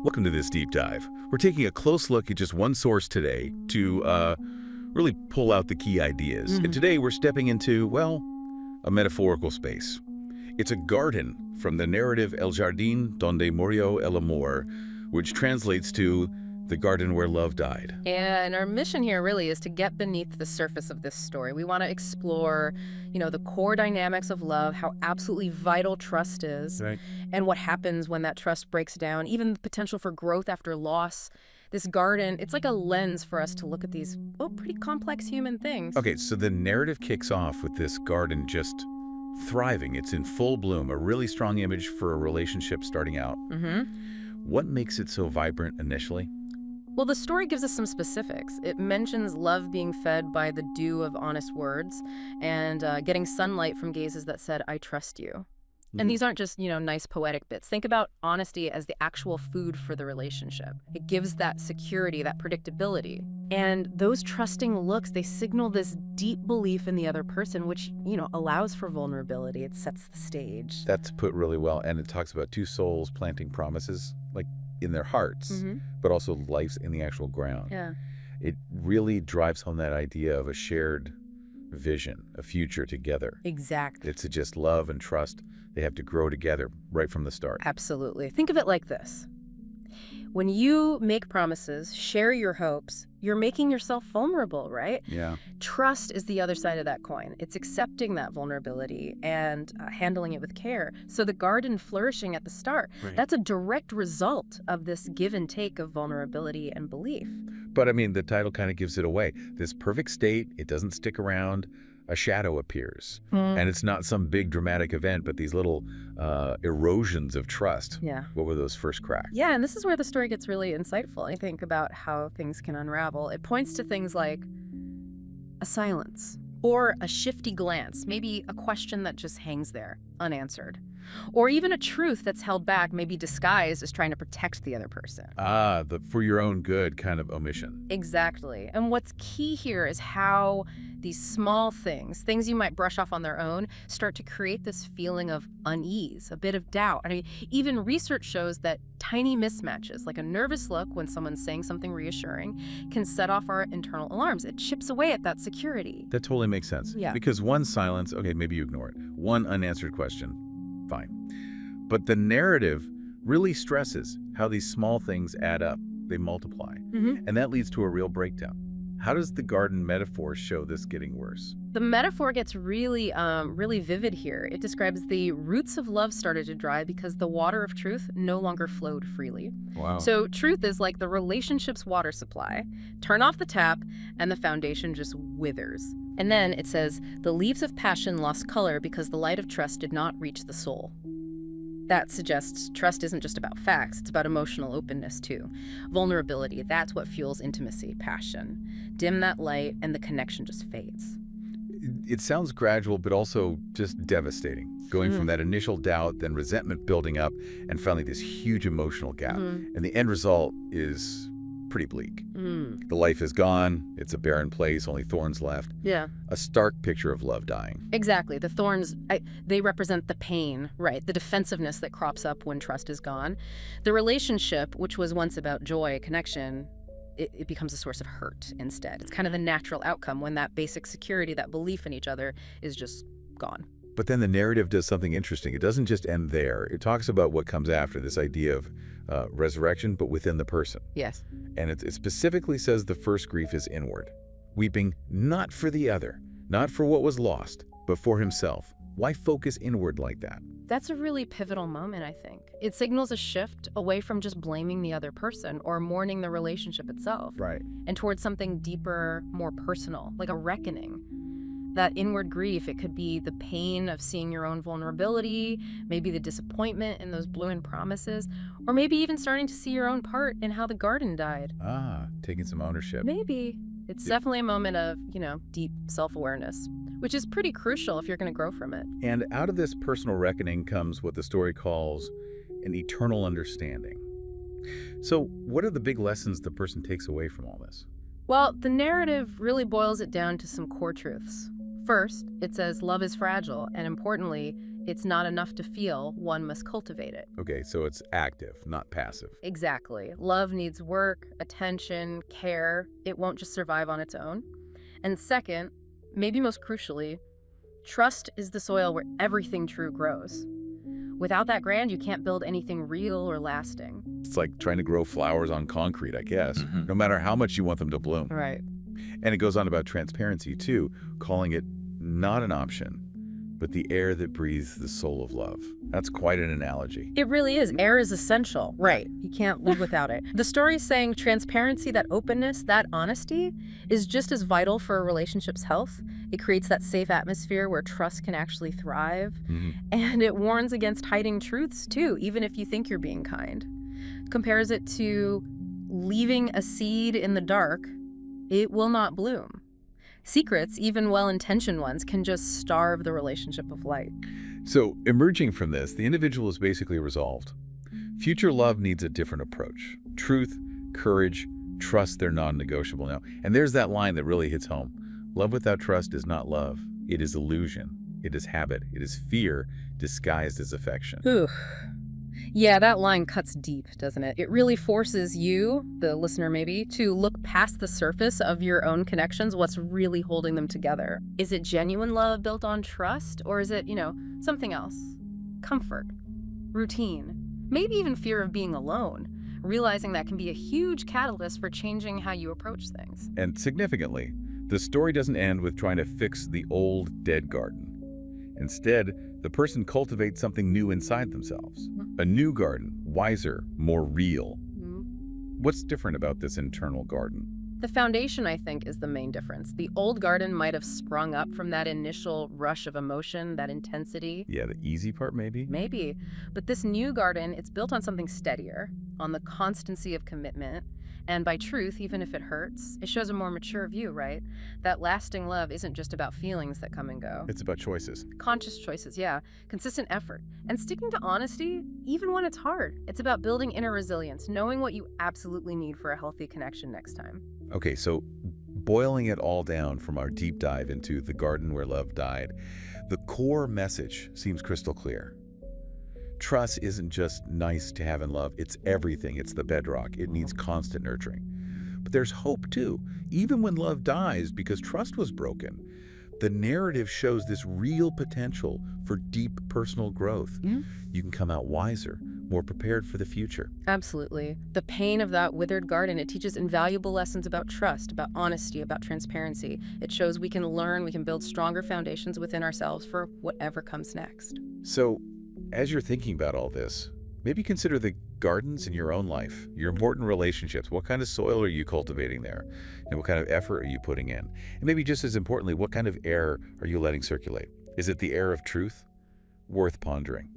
Welcome to this deep dive. We're taking a close look at just one source today to really pull out the key ideas. And Mhm. today we're stepping into, well, a metaphorical space. It's a garden from the narrative El Jardín donde murió el amor, which translates to the garden where love died. And our mission here really is to get beneath the surface of this story. We want to explore, the core dynamics of love, how absolutely vital trust is, Right. and what happens when that trust breaks down, even the potential for growth after loss. This garden, it's like a lens for us to look at these, pretty complex human things. Okay, so the narrative kicks off with this garden just thriving. It's in full bloom, a really strong image for a relationship starting out. Mm-hmm. What makes it so vibrant initially? Well, the story gives us some specifics. It mentions love being fed by the dew of honest words and getting sunlight from gazes that said, I trust you. And these aren't just, nice poetic bits. Think about honesty as the actual food for the relationship. It gives that security, that predictability. And those trusting looks, they signal this deep belief in the other person, which, allows for vulnerability. It sets the stage. That's put really well, and it talks about two souls planting promises, like in their hearts, Mm-hmm. but also life in the actual ground. Yeah. It really drives home that idea of a shared vision, a future together. Exactly. It suggests love and trust. They have to grow together right from the start. Absolutely. Think of it like this. When you make promises, share your hopes, you're making yourself vulnerable, right? Yeah. Trust is the other side of that coin. It's accepting that vulnerability and handling it with care. So the garden flourishing at the start, Right. that's a direct result of this give and take of vulnerability and belief. But I mean, the title kind of gives it away. This perfect state, it doesn't stick around. A shadow appears. And it's not some big dramatic event, but these little erosions of trust. Yeah. What were those first cracks? Yeah, and this is where the story gets really insightful. I think about how things can unravel. It points to things like a silence or a shifty glance, maybe a question that just hangs there, unanswered. Or even a truth that's held back, maybe disguised as trying to protect the other person. The for your own good kind of omission. Exactly. And what's key here is how these small things you might brush off on their own, start to create this feeling of unease, a bit of doubt. I mean, even research shows that tiny mismatches, like a nervous look when someone's saying something reassuring, can set off our internal alarms. It chips away at that security. That totally makes sense. Yeah. Because one silence, okay, maybe you ignore it. One unanswered question, fine. But the narrative really stresses how these small things add up. They multiply. Mm-hmm. And that leads to a real breakdown. How does the garden metaphor show this getting worse? The metaphor gets really vivid here. It describes the roots of love started to dry because the water of truth no longer flowed freely. Wow. So truth is like the relationship's water supply. Turn off the tap, and the foundation just withers. And then it says, the leaves of passion lost color because the light of trust did not reach the soul. That suggests trust isn't just about facts, it's about emotional openness too. Vulnerability, that's what fuels intimacy, passion. Dim that light and the connection just fades. It sounds gradual, but also just devastating. Going from that initial doubt, then resentment building up, and finally this huge emotional gap. And the end result is pretty bleak. The life is gone, it's a barren place, only thorns left. Yeah. A stark picture of love dying. Exactly. The thorns, they represent the pain, right? The defensiveness that crops up when trust is gone. The relationship, which was once about joy, connection, it becomes a source of hurt instead. It's kind of the natural outcome when that basic security, that belief in each other is just gone. But then the narrative does something interesting. It doesn't just end there. It talks about what comes after, this idea of resurrection, but within the person. Yes. And it specifically says the first grief is inward, weeping not for the other, not for what was lost, but for himself. Why focus inward like that? That's a really pivotal moment, I think. It signals a shift away from just blaming the other person or mourning the relationship itself. Right. And towards something deeper, more personal, like a reckoning. That inward grief, it could be the pain of seeing your own vulnerability, maybe the disappointment in those blue-in promises, or maybe even starting to see your own part in how the garden died. Taking some ownership. Maybe. It's definitely a moment of, deep self-awareness, which is pretty crucial if you're going to grow from it. And out of this personal reckoning comes what the story calls an eternal understanding. So what are the big lessons the person takes away from all this? Well, the narrative really boils it down to some core truths. First, it says love is fragile, and importantly, It's not enough to feel, one must cultivate it. Okay, so it's active, not passive. Exactly. Love needs work, attention, care. It won't just survive on its own. And second, maybe most crucially, trust is the soil where everything true grows. Without that ground, you can't build anything real or lasting. It's like trying to grow flowers on concrete, I guess, no matter how much you want them to bloom. Right. And it goes on about transparency, too, calling it not an option, but the air that breathes the soul of love. That's quite an analogy. It really is. Air is essential. Right. You can't live without it. The story's saying transparency, that openness, that honesty is just as vital for a relationship's health. It creates that safe atmosphere where trust can actually thrive. And it warns against hiding truths, too, even if you think you're being kind. Compares it to leaving a seed in the dark. It will not bloom. Secrets, even well-intentioned ones, can just starve the relationship of light. So, emerging from this, the individual is basically resolved. Future love needs a different approach. Truth, courage, trust, they're non-negotiable now. And there's that line that really hits home. Love without trust is not love. It is illusion. It is habit. It is fear disguised as affection. Ooh. Yeah, that line cuts deep, doesn't it? It really forces you, the listener maybe, to look past the surface of your own connections, what's really holding them together. Is it genuine love built on trust? Or is it, something else? Comfort, routine, maybe even fear of being alone. Realizing that can be a huge catalyst for changing how you approach things. And significantly, the story doesn't end with trying to fix the old, dead garden. Instead, the person cultivates something new inside themselves. A new garden, wiser, more real. What's different about this internal garden? The foundation, I think, is the main difference. The old garden might have sprung up from that initial rush of emotion, that intensity. Yeah, the easy part, maybe? Maybe. But this new garden, it's built on something steadier, on the constancy of commitment. And by truth, even if it hurts, it shows a more mature view, right? That lasting love isn't just about feelings that come and go. It's about choices. Conscious choices, yeah. Consistent effort. And sticking to honesty, even when it's hard. It's about building inner resilience, knowing what you absolutely need for a healthy connection next time. Okay, so boiling it all down from our deep dive into The Garden Where Love Died, the core message seems crystal clear. Trust isn't just nice to have in love, it's everything, it's the bedrock. It needs constant nurturing. But there's hope too. Even when love dies because trust was broken, the narrative shows this real potential for deep personal growth. You can come out wiser, more prepared for the future. Absolutely. The pain of that withered garden, it teaches invaluable lessons about trust, about honesty, about transparency. It shows we can learn, we can build stronger foundations within ourselves for whatever comes next. So, as you're thinking about all this, maybe consider the gardens in your own life, your important relationships. What kind of soil are you cultivating there? And what kind of effort are you putting in? And maybe just as importantly, what kind of air are you letting circulate? Is it the air of truth? Worth pondering.